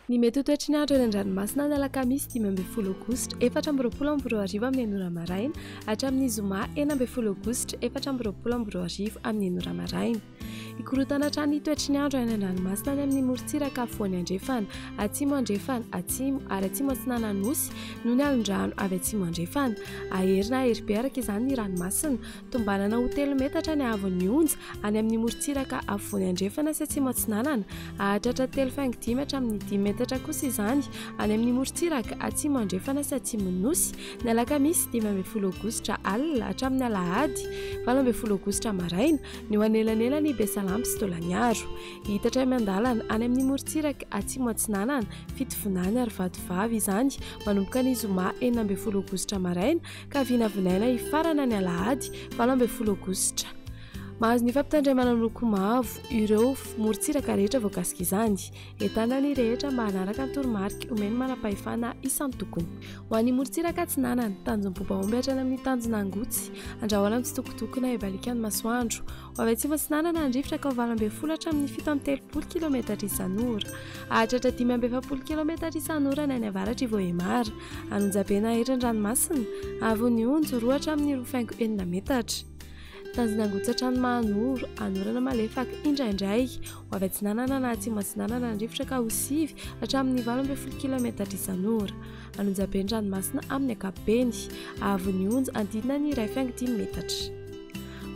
Ny mety ho toetrin'andro eny an-dranomasina ny alakamisy 10 aogositra 4:20 amin'ny enora maraina hatramin'ny zoma 9 aogositra 4:20 amin'ny enora maraina. Ikorotana hatrany ny toetry ny andro eny an-dranomasina ny amin'ny morotsiraka afovoany andrefana, atsimo andrefana, atsimo ary atsimo atsinana nosy no ny alin-drano avy atsimo andrefana. Aherina ahery be araka izany ny ranomasina, tombanana ho 3 metatra ny ahavon'ny onja any amin'ny morotsiraka afovoany andrefana sy atsimo atsinanana, ahatratra 3.5 hatramin'ny 10 metatra kosa izany any amin'ny morotsiraka atsimo andrefana sy atsimo nosy ny alakamisy 15 aogositra alina hatramin'ny alahady 17 aogositra maraina ny ho anelanelany Besalamp sy Tolaniaro. Hitatra mandalana any amin'ny morotsiraka atsimo atsinanana fitovonany ary vadovavy izany manomboka ny zoma 19 aogositra maraina ka vinavinaina hifarana ny alahady 17 aogositra. Mahazo ny fampitandremana miloko mavo ireo morotsiraka rehetra voakasika izany. Entana ny rehetra mba hanaraka ny toromarika omeny manam-pahefana isan'ny tokony. Ho an'ny morotsiraka atsinanana, tanjom-bobaomby hatrany amin'ny tanjon'angotsy, andrahoana amin'ny tsitokotokona ebalikany masoandro. Ho avy atsimo atsinanana andrifotra ka ho 20 hatramin'ny 7.30 km isan'ora. Ahatratra 5.70 km isan'ora ny any avaratra i Voahemara. Anonjabena herin'ny ranomasina, ahavon'ny onja 2 hatramin'ny 2.4 metatra. Tanjon'angotsy hatrany Mahanoro, anorana malefaka indraindray. Ho avy atsinanana na atsimo atsinanana andrifotra ka ho 9 hatramin'ny 18 km isan'ora. Anonjaben'ny ranomasina amin'ny ankapobeny, ahavon'ny onja andidina ny 2.5 metatra.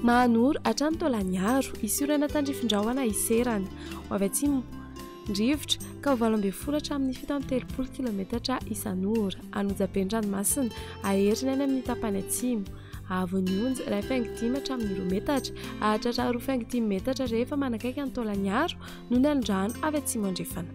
Mahanoro hatrany Tolaniaro, isorana tandrifin-drahona iserana. Ho avy atsimo ndrivotra ka ho 18 hatramin'ny 7.30 km isan'ora. Anonjaben'ny ranomasina, aherina any amin'ny tapany atsimo. Ahavon'ny onja 2.5 hatramin'ny 2 metatra, ahatratra 2.5 metatra rehefa manakaiky ny Tolaniaro no ny alin-drano avy atsimo andrefana.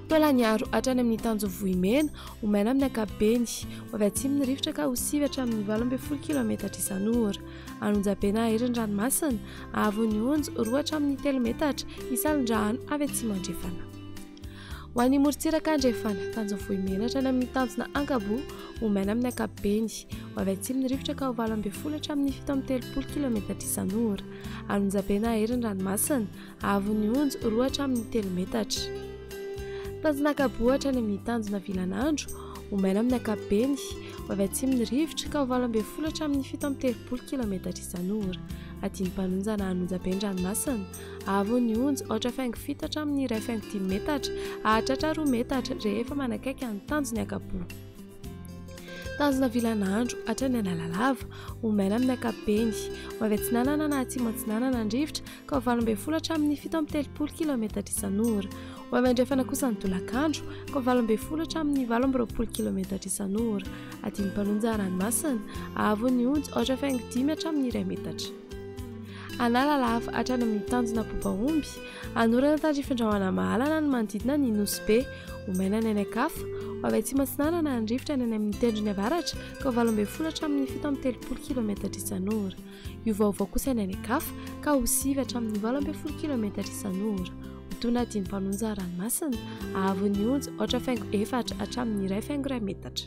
Tolaniaro hatrany amin'ny Tanjomvohimena, omaina amin'ny ankapobeny. Ho avy atsimo ny rivotra ka ho 9 hatramin'ny 18 km isan'ora. Anonjabena herin'ny ranomasina, ahavon'ny onja 2 hatramin'ny 3 metatra isalin-drano avy atsimo andrefana. Ho an'ny morotsiraka andrefana, Tanjomvohimena hatrany amin'ny tanjona Ankabo, omaina amin'ny ankapobeny. Ho avy atsimo ny rivotra ka ho 20 hatramin'ny 7.30 km isan'ora. Anonjabena herin'ny ranomasina, ahavon'ny onja 2 hatramin'ny 3 metatra. Tanjona Ankabo hatrany amin'ny tanjona Vilanandro, omaina amin'ny ankapobeny. Ho avy atsimo ny rivotra ka ho 20 hatramin'ny 7.30 km isan'ora. Adiny mpanonjana anonjaben'ny ranomasina, ahavon'ny onja 8.7 hatramin'ny 2.10 metatra, ahatratra 2 metatra rehefa manakaiky ny tanjony Ankabo. Tanjona Vilanandro hatrany Analalava, omaina amin'ny ankapobeny. Ho avy atsinanana na atsimo atsinanana andrivotra ka ho 20 hatramin'ny 7.30 km isan'ora. Ho avy andrefana kosa ny Dolakandro ka ho 20 hatramin'ny 18 km isan'ora. Adiny mpanonja ranomasina, ahavon'ny onja 8.5 hatramin'ny 2 metatra. Analalava hatrany amin'ny tanjona Bobaomby, anorana tandrifin-drahona mahalana ny manodidina ny Nosy Be, omaina ny anakafa. Ho avy atsimo atsinanana andrivotra ny amin'ny tendrony avaratra ka ho 20 hatramin'ny 7.30 km isan'ora. Iovaova kosa ny anakafa ka ho 9 hatramin'ny 18 km isan'ora. Hotona adiny mpanonja ranomasina, ahavon'ny onja 8.4 hatramin'ny 2.2 metatra.